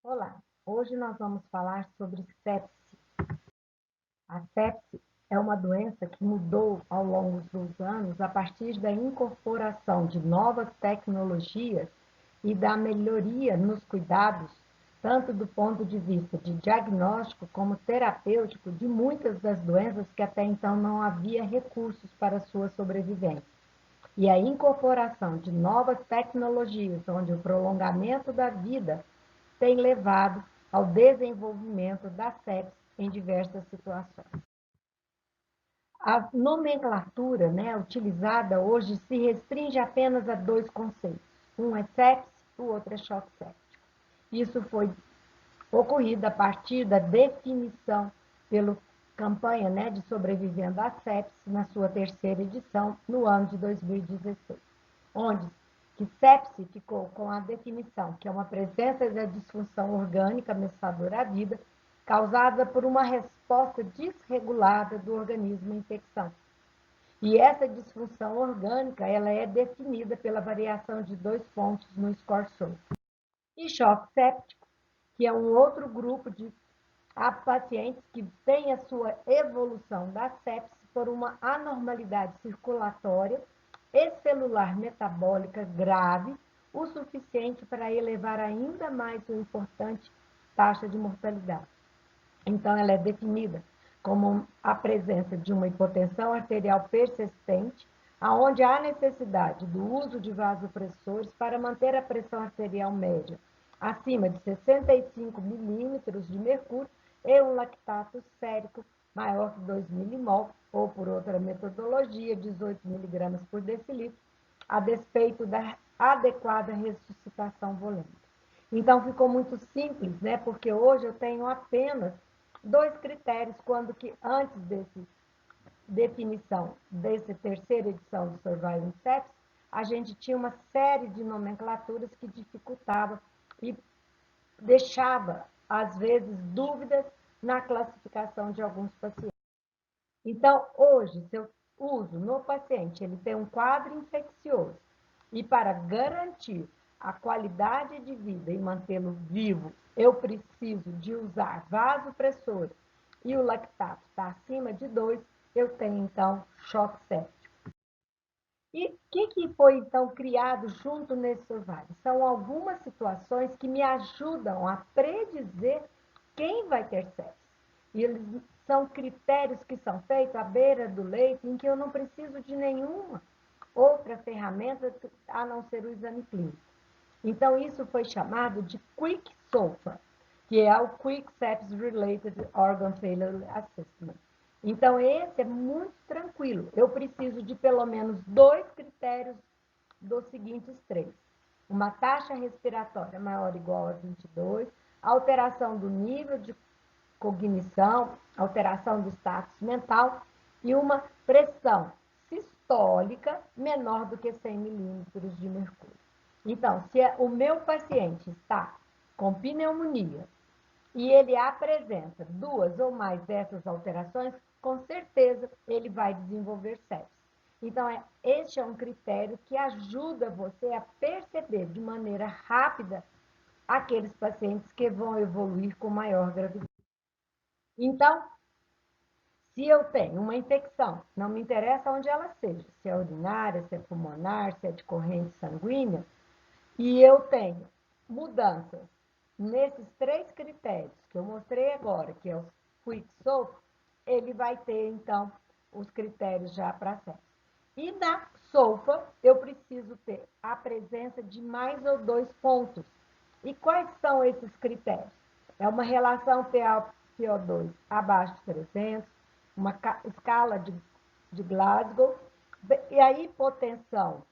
Olá, hoje nós vamos falar sobre sepse. A sepse é uma doença que mudou ao longo dos anos a partir da incorporação de novas tecnologias e da melhoria nos cuidados, tanto do ponto de vista de diagnóstico como terapêutico, de muitas das doenças que até então não havia recursos para sua sobrevivência. E a incorporação de novas tecnologias, onde o prolongamento da vida tem levado ao desenvolvimento da sepse em diversas situações. A nomenclatura, utilizada hoje se restringe apenas a dois conceitos. Um é sepse, o outro é choque séptico. Isso foi ocorrido a partir da definição pela campanha de Sobrevivendo à Sepse, na sua terceira edição, no ano de 2016, onde que sepse ficou com a definição que é uma presença da disfunção orgânica ameaçadora à vida, causada por uma resposta desregulada do organismo à infecção. E essa disfunção orgânica ela é definida pela variação de 2 pontos no score SOAP. E choque séptico, que é um outro grupo de pacientes que têm a sua evolução da sepse por uma anormalidade circulatória e celular metabólica grave, o suficiente para elevar ainda mais a importante taxa de mortalidade. Então, ela é definida como a presença de uma hipotensão arterial persistente, aonde há necessidade do uso de vasopressores para manter a pressão arterial média acima de 65 milímetros de mercúrio e um lactato sérico maior que 2 milimol, ou por outra metodologia, 18 miligramas por decilitro, a despeito da adequada ressuscitação volêmica. Então, ficou muito simples, porque hoje eu tenho apenas 2 critérios, quando que antes desse definição, dessa terceira edição do Surviving Sepsis, a gente tinha uma série de nomenclaturas que dificultava e deixava, às vezes, dúvidas na classificação de alguns pacientes. Então, hoje, se eu uso no paciente, ele tem um quadro infeccioso, e para garantir a qualidade de vida e mantê-lo vivo, eu preciso de usar vasopressor e o lactato está acima de 2, eu tenho, então, choque séptico. E o que foi, então, criado junto nesse survival? São algumas situações que me ajudam a predizer quem vai ter sepsis. E eles são critérios que são feitos à beira do leito, em que eu não preciso de nenhuma outra ferramenta a não ser o exame clínico. Então, isso foi chamado de Quick SOFA, que é o Quick Sepsis Related Organ Failure Assessment. Então, esse é muito tranquilo. Eu preciso de pelo menos 2 critérios dos seguintes 3. Uma taxa respiratória maior ou igual a 22, alteração do nível de cognição, alteração do status mental e uma pressão sistólica menor do que 100 milímetros de mercúrio. Então, se o meu paciente está com pneumonia e ele apresenta 2 ou mais dessas alterações, com certeza ele vai desenvolver sepsis. Então, este é um critério que ajuda você a perceber de maneira rápida aqueles pacientes que vão evoluir com maior gravidade. Então, se eu tenho uma infecção, não me interessa onde ela seja, se é urinária, se é pulmonar, se é de corrente sanguínea, e eu tenho mudanças nesses 3 critérios que eu mostrei agora, que é o Quick SOAP, ele vai ter, então, os critérios já para sepsis. E na SOFA, eu preciso ter a presença de mais ou 2 pontos. E quais são esses critérios? É uma relação PaO2 abaixo de 300, uma escala de Glasgow, e a hipotensão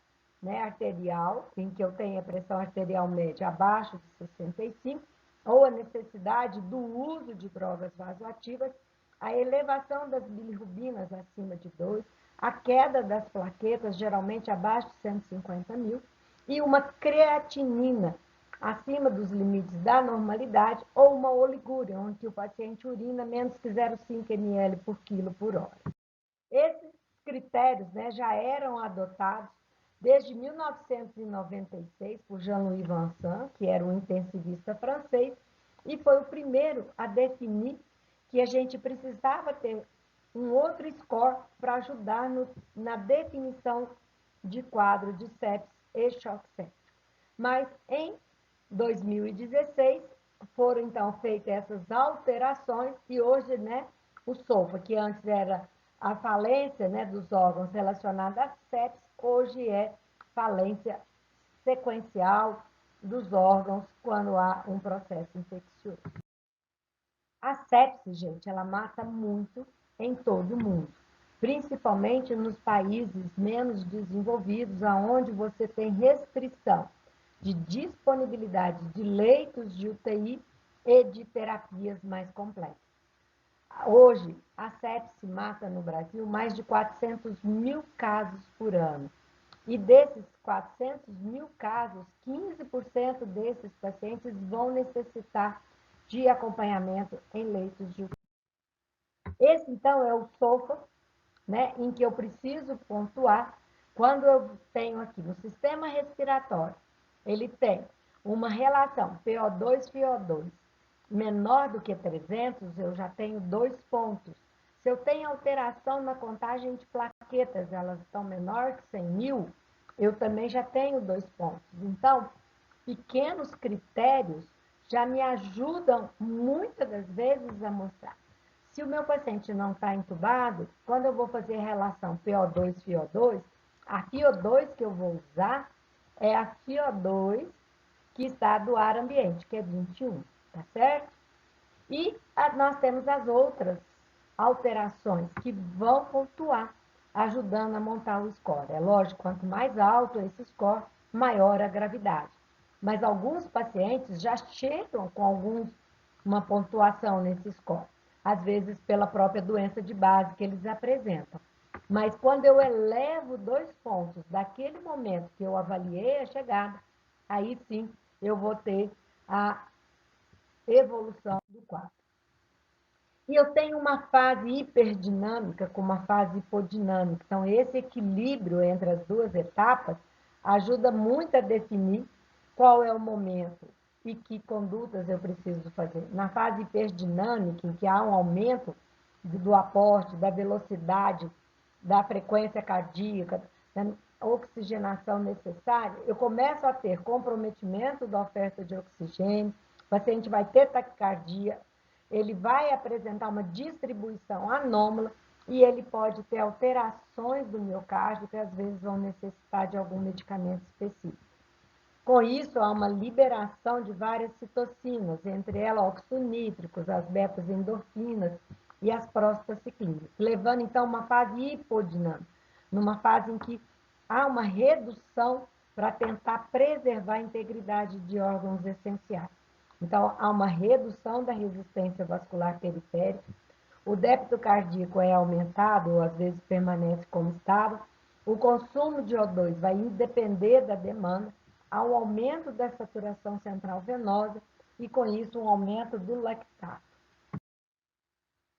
arterial, em que eu tenho a pressão arterial média abaixo de 65, ou a necessidade do uso de drogas vasoativas, a elevação das bilirrubinas acima de 2, a queda das plaquetas, geralmente abaixo de 150 mil, e uma creatinina acima dos limites da normalidade, ou uma oligúria, onde o paciente urina menos que 0,5 ml por quilo por hora. Esses critérios já eram adotados desde 1996 por Jean-Louis Vincent, que era um intensivista francês, e foi o primeiro a definir que a gente precisava ter um outro score para ajudar na definição de quadro de sepsis e choque séptico. Mas em 2016 foram então feitas essas alterações e hoje, né, o SOFA, que antes era a falência, né, dos órgãos relacionados à sepsis, hoje é falência sequencial dos órgãos quando há um processo infeccioso. A sepse, gente, ela mata muito em todo o mundo, principalmente nos países menos desenvolvidos, aonde você tem restrição de disponibilidade de leitos de UTI e de terapias mais complexas. Hoje, a sepse mata no Brasil mais de 400 mil casos por ano. E desses 400 mil casos, 15% desses pacientes vão necessitar de acompanhamento em leitos de UTI. Esse, então, é o SOFA, né, em que eu preciso pontuar quando eu tenho aqui no sistema respiratório, ele tem uma relação PO2-FiO2 menor do que 300, eu já tenho 2 pontos. Se eu tenho alteração na contagem de plaquetas, elas estão menor que 100.000, eu também já tenho 2 pontos. Então, pequenos critérios já me ajudam muitas das vezes a mostrar. Se o meu paciente não está entubado, quando eu vou fazer a relação PO2-FiO2, a FiO2 que eu vou usar é a FiO2 que está do ar ambiente, que é 21, tá certo? E nós temos as outras alterações que vão pontuar, ajudando a montar o score. É lógico, quanto mais alto esse score, maior a gravidade. Mas alguns pacientes já chegam com uma pontuação nesse score, às vezes pela própria doença de base que eles apresentam. Mas quando eu elevo 2 pontos daquele momento que eu avaliei a chegada, aí sim eu vou ter a evolução do quadro. E eu tenho uma fase hiperdinâmica com uma fase hipodinâmica. Então, esse equilíbrio entre as duas etapas ajuda muito a definir qual é o momento e que condutas eu preciso fazer. Na fase hiperdinâmica, em que há um aumento do aporte, da velocidade, da frequência cardíaca, da oxigenação necessária, eu começo a ter comprometimento da oferta de oxigênio, o paciente vai ter taquicardia, ele vai apresentar uma distribuição anômala e ele pode ter alterações do miocárdio que às vezes vão necessitar de algum medicamento específico. Com isso, há uma liberação de várias citocinas, entre elas oxonítricos, as betas-endorfinas e as prostaciclinas, levando então uma fase hipodinâmica, numa fase em que há uma redução para tentar preservar a integridade de órgãos essenciais. Então, há uma redução da resistência vascular periférica, o débito cardíaco é aumentado, ou às vezes permanece como estava, o consumo de O2 vai depender da demanda, há um aumento da saturação central venosa e, com isso, um aumento do lactato.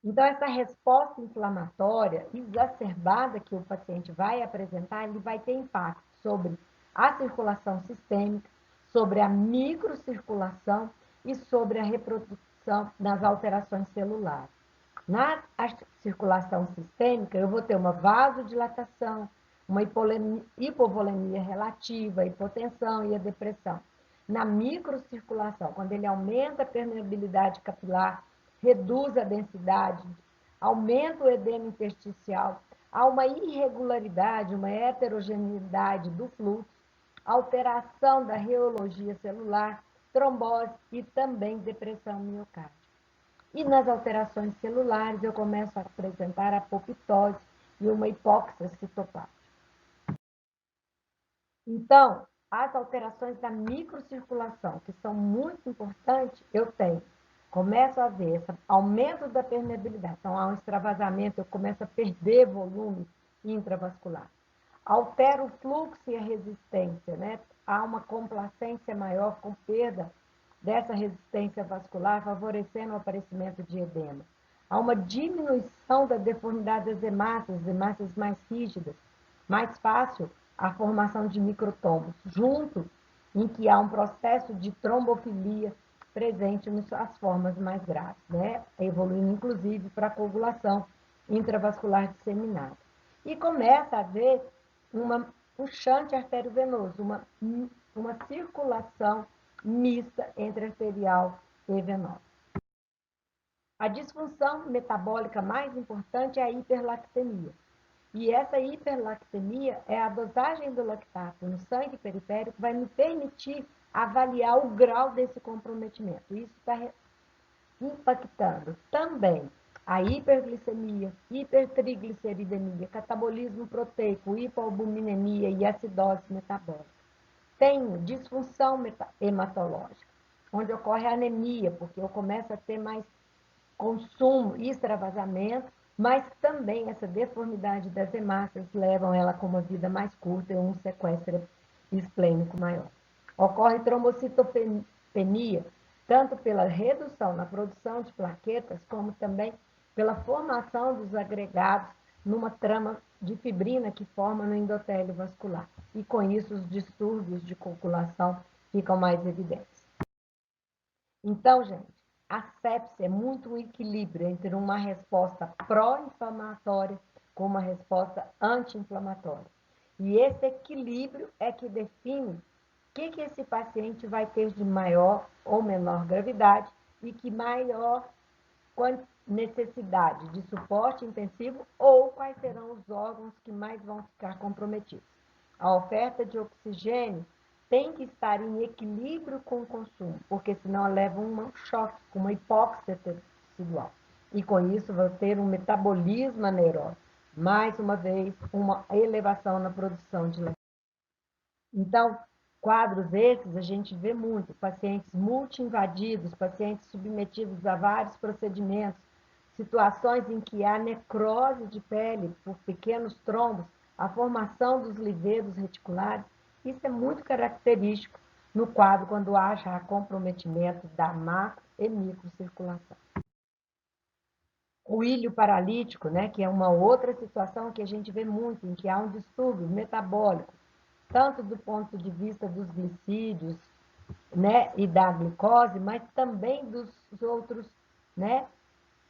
Então, essa resposta inflamatória exacerbada que o paciente vai apresentar, ele vai ter impacto sobre a circulação sistêmica, sobre a microcirculação e sobre a reprodução nas alterações celulares. Na circulação sistêmica, eu vou ter uma vasodilatação, uma hipovolemia relativa, hipotensão e a depressão. Na microcirculação, quando ele aumenta a permeabilidade capilar, reduz a densidade, aumenta o edema intersticial, há uma irregularidade, uma heterogeneidade do fluxo, alteração da reologia celular, trombose e também depressão miocárdica. E nas alterações celulares, eu começo a apresentar apoptose e uma hipóxia citoplática. Então, as alterações da microcirculação, que são muito importantes, eu tenho. Começo a ver esse aumento da permeabilidade. Então, há um extravasamento, eu começo a perder volume intravascular. Altera o fluxo e a resistência, né? Há uma complacência maior com perda dessa resistência vascular, favorecendo o aparecimento de edema. Há uma diminuição da deformidade das hemácias mais rígidas, mais fácil a formação de microtombos, junto em que há um processo de trombofilia presente nas formas mais graves, né? Evoluindo inclusive para a coagulação intravascular disseminada. E começa a haver um shunt arteriovenoso, uma circulação mista entre arterial e venosa. A disfunção metabólica mais importante é a hiperlactemia. E essa hiperlactemia é a dosagem do lactato no sangue periférico que vai me permitir avaliar o grau desse comprometimento. Isso está impactando também a hiperglicemia, hipertrigliceridemia, catabolismo proteico, hipoalbuminemia e acidose metabólica. Tenho disfunção hematológica, onde ocorre anemia, porque eu começo a ter mais consumo e extravasamento, mas também essa deformidade das hemácias levam ela com uma vida mais curta e um sequestro esplênico maior. Ocorre trombocitopenia, tanto pela redução na produção de plaquetas, como também pela formação dos agregados numa trama de fibrina que forma no endotélio vascular. E com isso os distúrbios de coagulação ficam mais evidentes. Então, gente, a sepse é muito um equilíbrio entre uma resposta pró-inflamatória com uma resposta anti-inflamatória. E esse equilíbrio é que define o que esse paciente vai ter de maior ou menor gravidade e que maior necessidade de suporte intensivo ou quais serão os órgãos que mais vão ficar comprometidos. A oferta de oxigênio tem que estar em equilíbrio com o consumo, porque senão leva um choque, uma hipóxia tecidual. E com isso vai ter um metabolismo anaeróbio. Mais uma vez, uma elevação na produção de lactose. Então, quadros esses a gente vê muito, pacientes multi-invadidos, pacientes submetidos a vários procedimentos, situações em que há necrose de pele por pequenos trombos, a formação dos livedos reticulares, isso é muito característico no quadro quando haja comprometimento da macro e microcirculação. O ilho paralítico, né, que é uma outra situação que a gente vê muito, em que há um distúrbio metabólico, tanto do ponto de vista dos glicídios, né, e da glicose, mas também dos outros, né,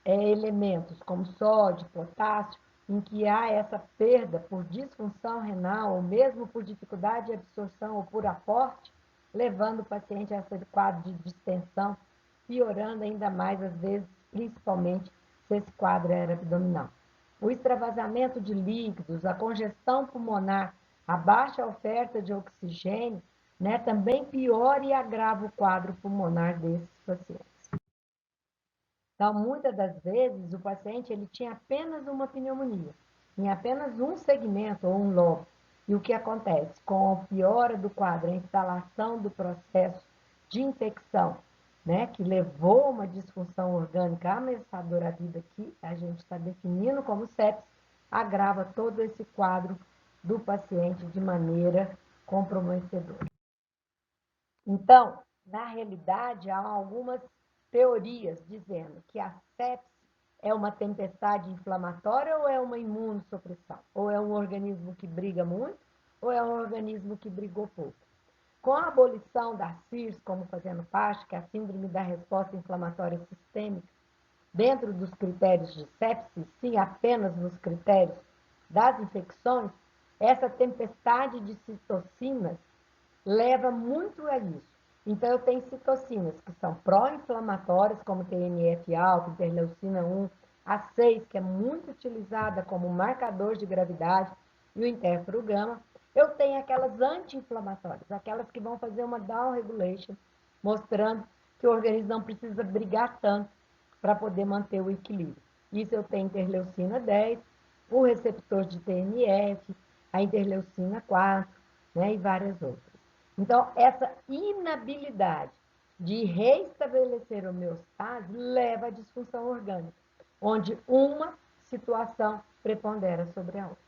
elementos, como sódio, potássio, em que há essa perda por disfunção renal, ou mesmo por dificuldade de absorção ou por aporte, levando o paciente a esse quadro de distensão, piorando ainda mais, às vezes, principalmente se esse quadro era abdominal. O extravasamento de líquidos, a congestão pulmonar, a baixa oferta de oxigênio, né, também piora e agrava o quadro pulmonar desses pacientes. Então, muitas das vezes, o paciente ele tinha apenas uma pneumonia, em apenas um segmento ou um lobo. E o que acontece? Com a piora do quadro, a instalação do processo de infecção, né, que levou a uma disfunção orgânica ameaçadora à vida que a gente está definindo como sepsis, agrava todo esse quadro do paciente de maneira comprometedora. Então, na realidade, há algumas teorias dizendo que a sepse é uma tempestade inflamatória ou é uma imunossupressão? Ou é um organismo que briga muito ou é um organismo que brigou pouco? Com a abolição da SIRS como fazendo parte, que é a Síndrome da Resposta Inflamatória Sistêmica, dentro dos critérios de sepse, sim, apenas nos critérios das infecções, essa tempestade de citocinas leva muito a isso. Então, eu tenho citocinas que são pró-inflamatórias, como TNF-alfa, interleucina 1, a 6, que é muito utilizada como marcador de gravidade, e o interferon-gama. Eu tenho aquelas anti-inflamatórias, aquelas que vão fazer uma down regulation, mostrando que o organismo não precisa brigar tanto para poder manter o equilíbrio. Isso eu tenho interleucina 10, o receptor de TNF, a interleucina 4, né, e várias outras. Então, essa inabilidade de reestabelecer a homeostase leva à disfunção orgânica, onde uma situação prepondera sobre a outra.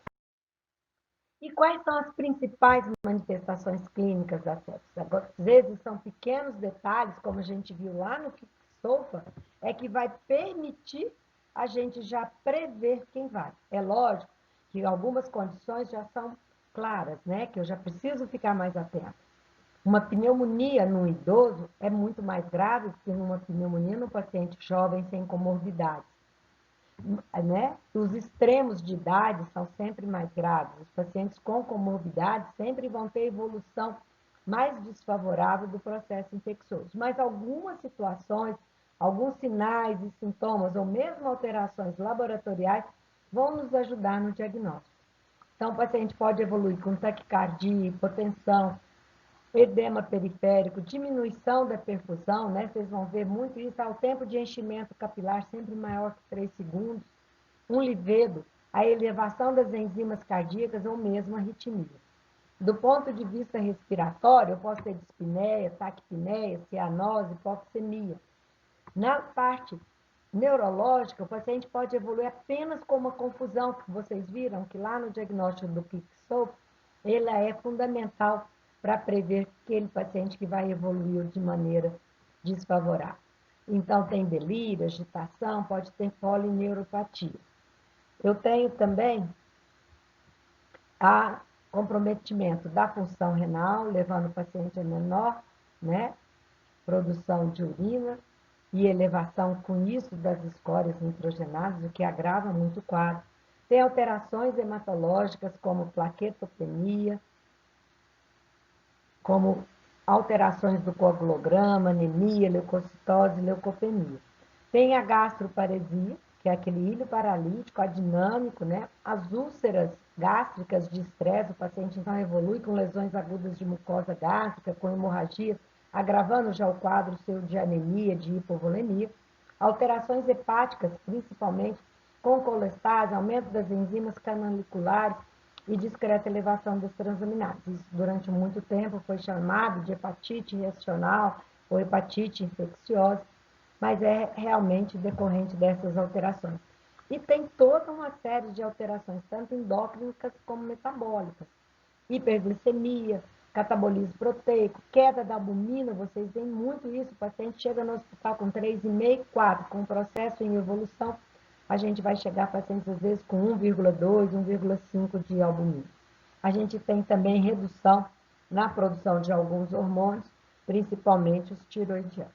E quais são as principais manifestações clínicas da sepsis? Às vezes são pequenos detalhes, como a gente viu lá no SOFA, é que vai permitir a gente já prever quem vai. É lógico que algumas condições já são claras, né? Que eu já preciso ficar mais atento. Uma pneumonia no idoso é muito mais grave que uma pneumonia no paciente jovem sem comorbidades, né? Os extremos de idade são sempre mais graves. Os pacientes com comorbidades sempre vão ter evolução mais desfavorável do processo infeccioso. Mas algumas situações, alguns sinais e sintomas, ou mesmo alterações laboratoriais, vão nos ajudar no diagnóstico. Então, o paciente pode evoluir com taquicardia, hipotensão, edema periférico, diminuição da perfusão, né? Vocês vão ver muito isso, o tempo de enchimento capilar sempre maior que 3 segundos, um livedo, a elevação das enzimas cardíacas ou mesmo arritmia. Do ponto de vista respiratório, eu posso ter dispneia, taquipneia, cianose, hipoxemia. Na parte neurológica, o paciente pode evoluir apenas com uma confusão, que vocês viram que lá no diagnóstico do Pic-Soap, ela é fundamental para prever aquele paciente que vai evoluir de maneira desfavorável. Então, tem delírio, agitação, pode ter polineuropatia. Eu tenho também a comprometimento da função renal, levando o paciente a menor, né, produção de urina e elevação com isso das escórias nitrogenadas, o que agrava muito o quadro. Tem alterações hematológicas como plaquetopenia, como alterações do coagulograma, anemia, leucocitose, leucopenia. Tem a gastroparesia, que é aquele ilho paralítico, adinâmico, né? As úlceras gástricas de estresse, o paciente então evolui com lesões agudas de mucosa gástrica, com hemorragia, agravando já o quadro seu de anemia, de hipovolemia. Alterações hepáticas, principalmente com colestase, aumento das enzimas canaliculares, e discreta elevação das transaminases. Isso, durante muito tempo, foi chamado de hepatite reacional ou hepatite infecciosa, mas é realmente decorrente dessas alterações. E tem toda uma série de alterações, tanto endócrinas como metabólicas. Hiperglicemia, catabolismo proteico, queda da albumina, vocês veem muito isso, o paciente chega no hospital com 3,5, 4, com o processo em evolução, a gente vai chegar a pacientes, às vezes, com 1,2, 1,5 de albumina. A gente tem também redução na produção de alguns hormônios, principalmente os tiroidianos.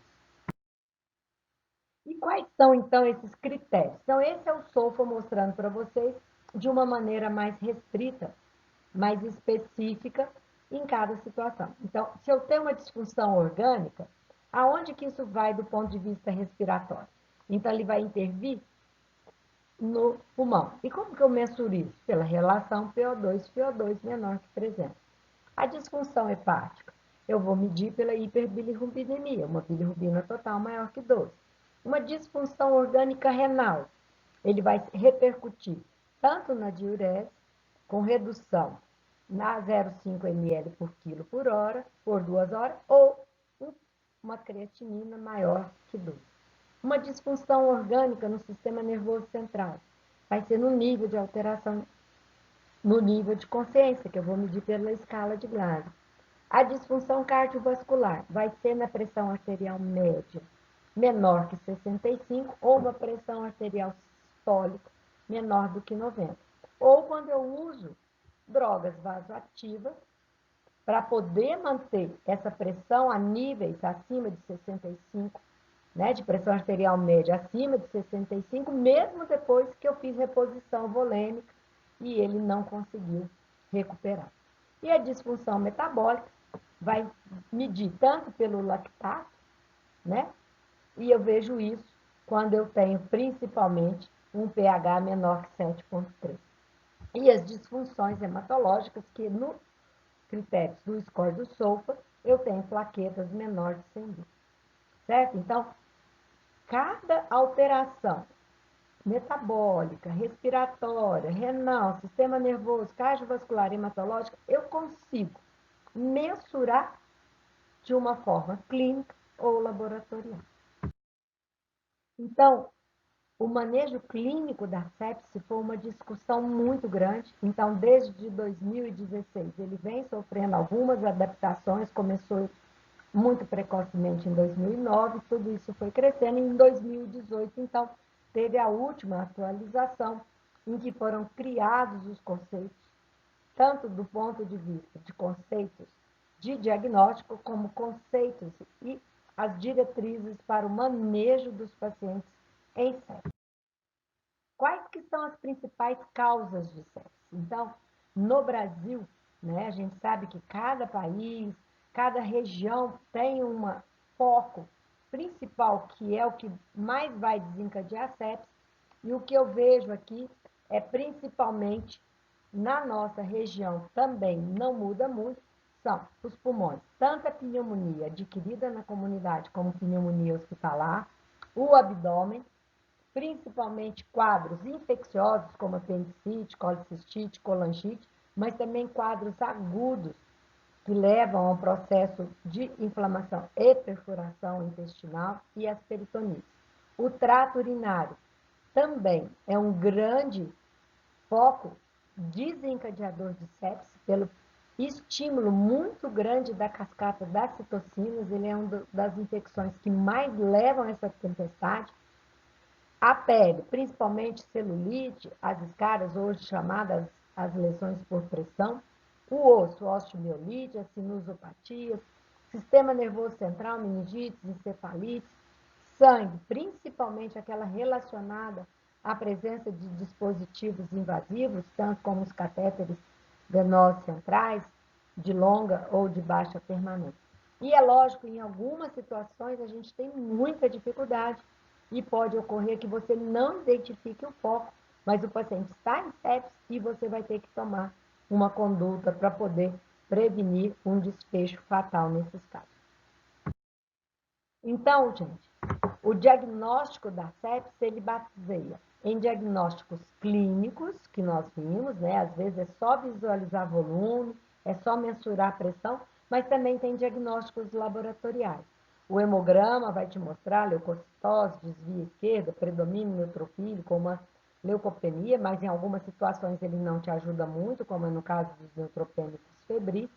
E quais são, então, esses critérios? Então, esse é o SOFA mostrando para vocês de uma maneira mais restrita, mais específica em cada situação. Então, se eu tenho uma disfunção orgânica, aonde que isso vai do ponto de vista respiratório? Então, ele vai intervir no pulmão. E como que eu mensuro isso? Pela relação PO2 menor que 300. A disfunção hepática, eu vou medir pela hiperbilirrubinemia, uma bilirrubina total maior que 12. Uma disfunção orgânica renal, ele vai repercutir tanto na diurese, com redução na 0,5 ml por quilo por hora, por 2 horas, ou uma creatinina maior que 12. Uma disfunção orgânica no sistema nervoso central vai ser no nível de alteração, no nível de consciência, que eu vou medir pela escala de Glasgow. A disfunção cardiovascular vai ser na pressão arterial média menor que 65 ou uma pressão arterial sistólica menor do que 90. Ou quando eu uso drogas vasoativas para poder manter essa pressão a níveis acima de 65, né, de pressão arterial média acima de 65, mesmo depois que eu fiz reposição volêmica e ele não conseguiu recuperar. E a disfunção metabólica vai medir tanto pelo lactato, né? E eu vejo isso quando eu tenho principalmente um pH menor que 7,3. E as disfunções hematológicas, que no critérios do score do SOFA, eu tenho plaquetas menores de 100 mil. Certo? Então, cada alteração metabólica, respiratória, renal, sistema nervoso, cardiovascular, hematológica, eu consigo mensurar de uma forma clínica ou laboratorial. Então, o manejo clínico da sepse foi uma discussão muito grande. Então, desde 2016, ele vem sofrendo algumas adaptações, começou muito precocemente em 2009, tudo isso foi crescendo. Em 2018, então, teve a última atualização, em que foram criados os conceitos, tanto do ponto de vista de conceitos de diagnóstico como conceitos e as diretrizes para o manejo dos pacientes em sepsis. Quais que são as principais causas de sepsis? Então, no Brasil, né, a gente sabe que cada país, cada região tem um foco principal, que é o que mais vai desencadear sepsis, e o que eu vejo aqui é principalmente na nossa região também não muda muito, são os pulmões, tanto a pneumonia adquirida na comunidade como pneumonia hospitalar, o abdômen, principalmente quadros infecciosos como apendicite, colicistite, colangite, mas também quadros agudos que levam ao processo de inflamação e perfuração intestinal e as peritonites. O trato urinário também é um grande foco desencadeador de sepsis pelo estímulo muito grande da cascata das citocinas, ele é uma das infecções que mais levam a essa tempestade. A pele, principalmente celulite, as escaras, hoje chamadas as lesões por pressão, o osso, osteomielite, as sinusopatias, sistema nervoso central, meningites, encefalites, sangue, principalmente aquela relacionada à presença de dispositivos invasivos, tanto como os catéteres venosos centrais, de longa ou de baixa permanência. E é lógico, em algumas situações a gente tem muita dificuldade e pode ocorrer que você não identifique o foco, mas o paciente está em sepsis e você vai ter que tomar uma conduta para poder prevenir um desfecho fatal nesses casos. Então, gente, o diagnóstico da sepsis, ele baseia em diagnósticos clínicos, que nós vimos, né? Às vezes é só visualizar volume, é só mensurar a pressão, mas também tem diagnósticos laboratoriais. O hemograma vai te mostrar leucocitose, desvio esquerda, predomínio neutrofílico, uma leucopenia, mas em algumas situações ele não te ajuda muito, como é no caso dos neutropênicos febris.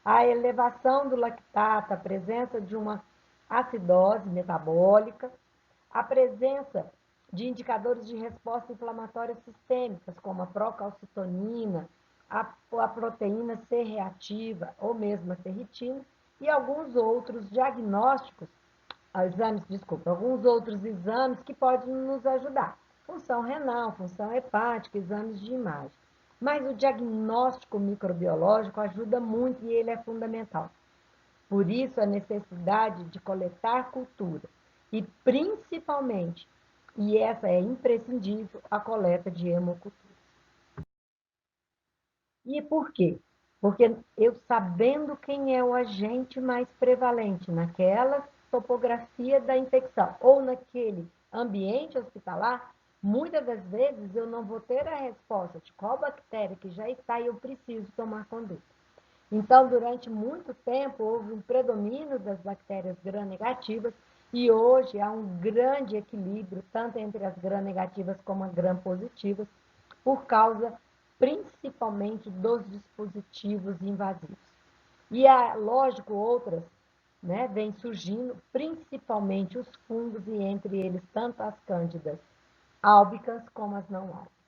A elevação do lactato, a presença de uma acidose metabólica, a presença de indicadores de resposta inflamatória sistêmicas, como a procalcitonina, a proteína C reativa ou mesmo a ferritina, e alguns outros diagnósticos, alguns outros exames que podem nos ajudar. Função renal, função hepática, exames de imagem. Mas o diagnóstico microbiológico ajuda muito e ele é fundamental. Por isso, a necessidade de coletar cultura e, principalmente, e essa é imprescindível, a coleta de hemoculturas. E por quê? Porque eu sabendo quem é o agente mais prevalente naquela topografia da infecção ou naquele ambiente hospitalar, muitas das vezes eu não vou ter a resposta de qual bactéria que já está e eu preciso tomar conduta. Então, durante muito tempo, houve um predomínio das bactérias gram-negativas e hoje há um grande equilíbrio, tanto entre as gram-negativas como as gram-positivas, por causa principalmente dos dispositivos invasivos. E há, lógico, outras, né, vêm surgindo, principalmente os fungos, e entre eles tanto as cândidas álbicas como as não álbicas.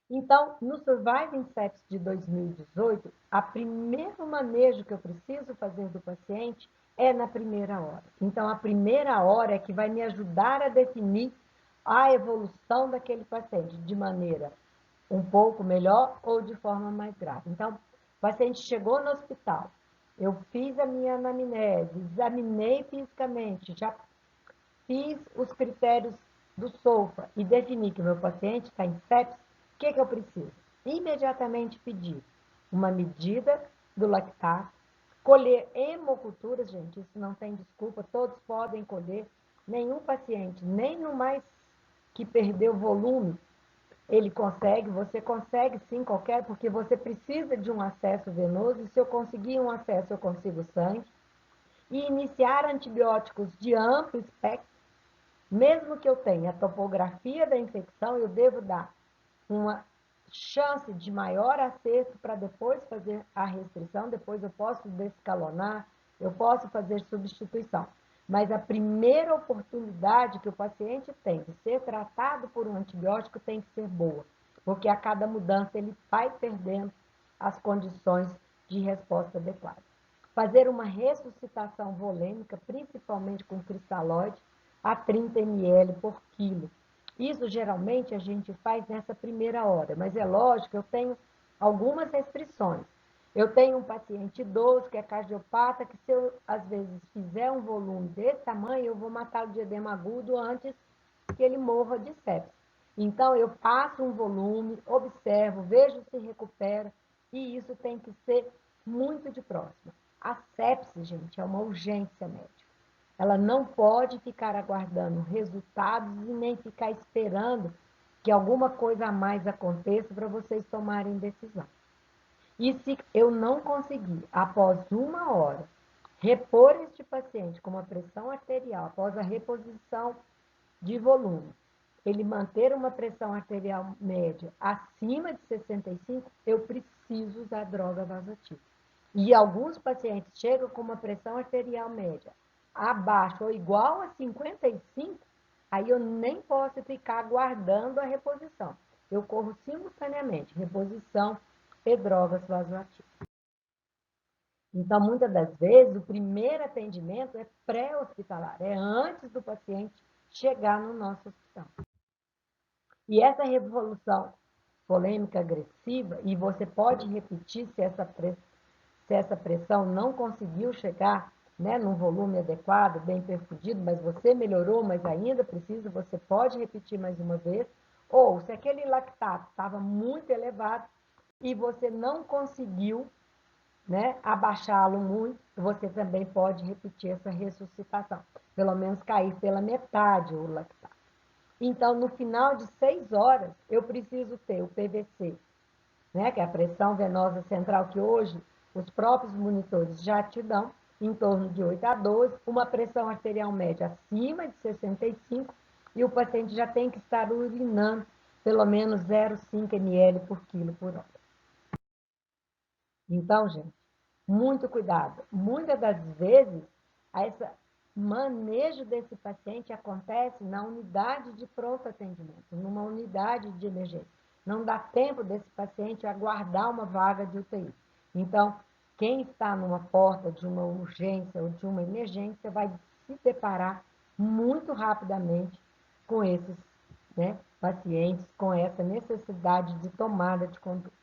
Então, no Surviving Sepsis de 2018, o primeiro manejo que eu preciso fazer do paciente é na primeira hora. Então, a primeira hora é que vai me ajudar a definir a evolução daquele paciente de maneira um pouco melhor ou de forma mais grave. Então, o paciente chegou no hospital, eu fiz a minha anamnese, examinei fisicamente, já fiz os critérios do SOFA e defini que o meu paciente está em sepsis, o que eu preciso? Imediatamente pedir uma medida do lactato, colher hemoculturas, gente, isso não tem desculpa, todos podem colher, nenhum paciente, nem no mais que perdeu volume, ele consegue, você consegue sim, qualquer, porque você precisa de um acesso venoso, e se eu conseguir um acesso, eu consigo sangue, e iniciar antibióticos de amplo espectro. Mesmo que eu tenha a topografia da infecção, eu devo dar uma chance de maior acerto para depois fazer a restrição, depois eu posso descalonar, eu posso fazer substituição. Mas a primeira oportunidade que o paciente tem de ser tratado por um antibiótico tem que ser boa, porque a cada mudança ele vai perdendo as condições de resposta adequada. Fazer uma ressuscitação volêmica, principalmente com cristalóide, a 30 ml por quilo. Isso geralmente a gente faz nessa primeira hora, mas é lógico, eu tenho algumas restrições. Eu tenho um paciente idoso que é cardiopata, que se eu, às vezes, fizer um volume desse tamanho, eu vou matar o de edema agudo antes que ele morra de sepsis. Então, eu passo um volume, observo, vejo se recupera, e isso tem que ser muito de próxima. A sepsis, gente, é uma urgência médica. Ela não pode ficar aguardando resultados e nem ficar esperando que alguma coisa a mais aconteça para vocês tomarem decisão. E se eu não conseguir, após 1 hora, repor este paciente com uma pressão arterial, após a reposição de volume, ele manter uma pressão arterial média acima de 65, eu preciso usar droga vasoativa. E alguns pacientes chegam com uma pressão arterial média abaixo ou igual a 55, aí eu nem posso ficar aguardando a reposição. Eu corro simultaneamente reposição e drogas vasoativas. Então, muitas das vezes, o primeiro atendimento é pré-hospitalar, é antes do paciente chegar no nosso hospital. E essa revolução polêmica agressiva, e você pode repetir se essa pressão não conseguiu chegar, né, num volume adequado, bem perfundido, mas você melhorou, mas ainda precisa, você pode repetir mais uma vez. Ou se aquele lactato estava muito elevado e você não conseguiu, né, abaixá-lo muito, você também pode repetir essa ressuscitação. Pelo menos cair pela metade o lactato. Então, no final de 6 horas, eu preciso ter o PVC, né, que é a pressão venosa central, que hoje os próprios monitores já te dão, em torno de 8 a 12, uma pressão arterial média acima de 65, e o paciente já tem que estar urinando pelo menos 0,5 ml por quilo por hora. Então, gente, muito cuidado. Muitas das vezes, esse manejo desse paciente acontece na unidade de pronto atendimento, numa unidade de emergência. Não dá tempo desse paciente aguardar uma vaga de UTI. Então, quem está numa porta de uma urgência ou de uma emergência vai se deparar muito rapidamente com esses, né, pacientes, com essa necessidade de tomada de conduta.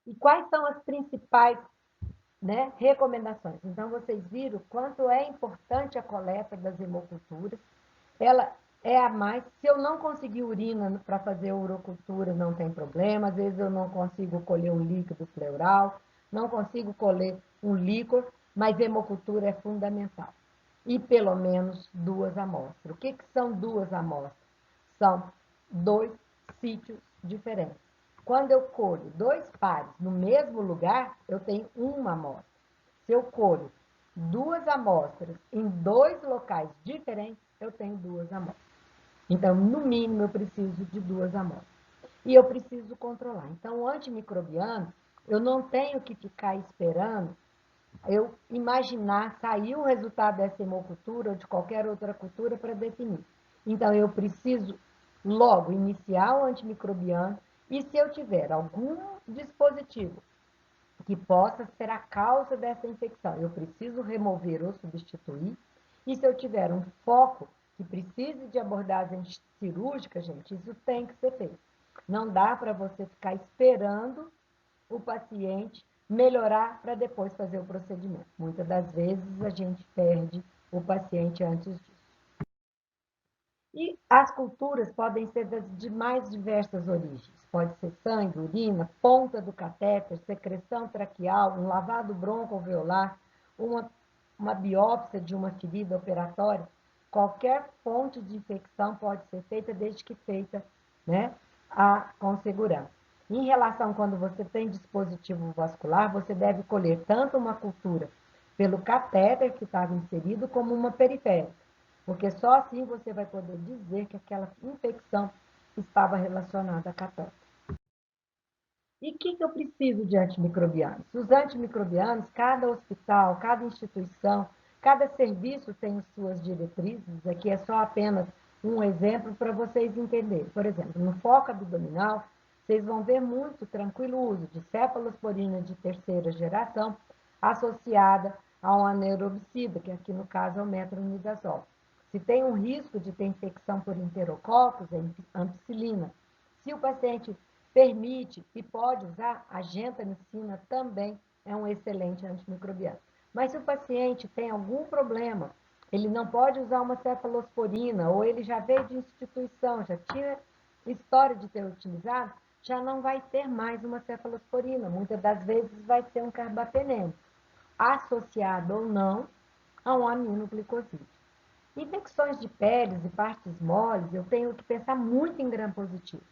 E quais são as principais, né, recomendações? Então, vocês viram quanto é importante a coleta das hemoculturas. Ela é a mais. Se eu não conseguir urina para fazer urocultura, não tem problema. Às vezes eu não consigo colher um líquido pleural, não consigo colher um líquor, mas hemocultura é fundamental. E pelo menos 2 amostras. O que são 2 amostras? São 2 sítios diferentes. Quando eu colho 2 pares no mesmo lugar, eu tenho uma amostra. Se eu colho 2 amostras em 2 locais diferentes, eu tenho 2 amostras. Então, no mínimo, eu preciso de 2 amostras. E eu preciso controlar. Então, o antimicrobiano, eu não tenho que ficar esperando eu imaginar sair o resultado dessa hemocultura ou de qualquer outra cultura para definir. Então, eu preciso logo iniciar o antimicrobiano e se eu tiver algum dispositivo que possa ser a causa dessa infecção, eu preciso remover ou substituir. E se eu tiver um foco que precise de abordagem cirúrgica, gente, isso tem que ser feito. Não dá para você ficar esperando o paciente melhorar para depois fazer o procedimento. Muitas das vezes a gente perde o paciente antes disso. E as culturas podem ser de mais diversas origens. Pode ser sangue, urina, ponta do catéter, secreção traqueal, um lavado broncoalveolar, uma biópsia de uma ferida operatória. Qualquer fonte de infecção pode ser feita, desde que feita, né, com segurança. Em relação quando você tem dispositivo vascular, você deve colher tanto uma cultura pelo catéter que estava inserido, como uma periférica. Porque só assim você vai poder dizer que aquela infecção estava relacionada à catéter. E o que eu preciso de antimicrobianos? Os antimicrobianos, cada hospital, cada instituição, cada serviço tem as suas diretrizes. Aqui é só apenas um exemplo para vocês entenderem. Por exemplo, no foco abdominal, vocês vão ver muito tranquilo uso de cefalosporina de terceira geração associada a um anaerobicida, que aqui no caso é o metronidazol. Se tem um risco de ter infecção por enterococos, é ampicilina. Se o paciente permite e pode usar, a gentamicina também é um excelente antimicrobiano. Mas se o paciente tem algum problema, ele não pode usar uma cefalosporina, ou ele já veio de instituição, já tinha história de ter utilizado, já não vai ter mais uma cefalosporina. Muitas das vezes vai ser um carbapenema, associado ou não a um aminoglicosídeo. Infecções de peles e partes moles, eu tenho que pensar muito em gram positivo.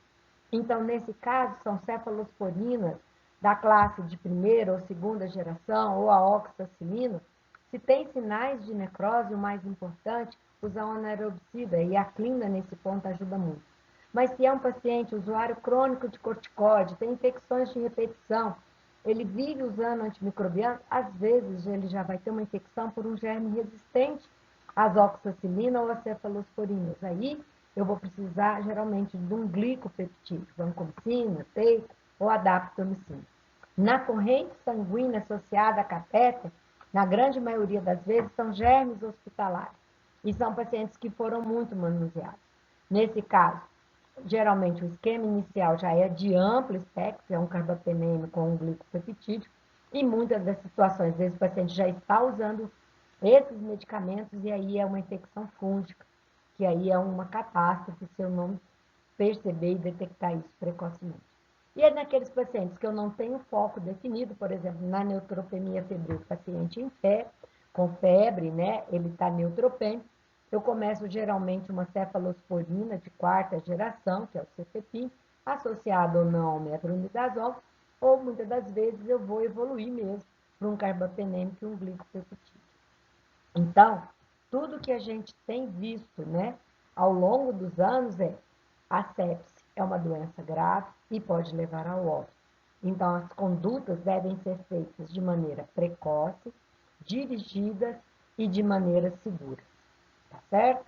Então, nesse caso, são cefalosporinas da classe de primeira ou segunda geração, ou a oxacilina. Se tem sinais de necrose, o mais importante, usar um anaerobicida, e a clina, nesse ponto, ajuda muito. Mas se é um paciente usuário crônico de corticóide, tem infecções de repetição, ele vive usando antimicrobiano, às vezes ele já vai ter uma infecção por um germe resistente às oxacilina ou às cefalosporinas. Aí eu vou precisar geralmente de um glicopeptídeo, vancomicina, teico ou adaptomicina. Na corrente sanguínea associada a catéter, na grande maioria das vezes, são germes hospitalares e são pacientes que foram muito manuseados. Nesse caso, geralmente o esquema inicial já é de amplo espectro, é um carbapenema com um glicopeptídeo, e muitas das situações, às vezes o paciente já está usando esses medicamentos e aí é uma infecção fúngica, que aí é uma catástrofe se eu não perceber e detectar isso precocemente. E é naqueles pacientes que eu não tenho foco definido, por exemplo, na neutropenia febril, paciente em pé, com febre, né, ele está neutropênico, eu começo geralmente uma cefalosporina de quarta geração, que é o cefepim, associado ou não ao metronidazol, ou muitas das vezes eu vou evoluir mesmo para um carbapenêmico e um glicopeptídeo. Então, tudo que a gente tem visto, né, ao longo dos anos a sepse é uma doença grave e pode levar ao óbito. Então, as condutas devem ser feitas de maneira precoce, dirigidas e de maneira segura. Tá certo?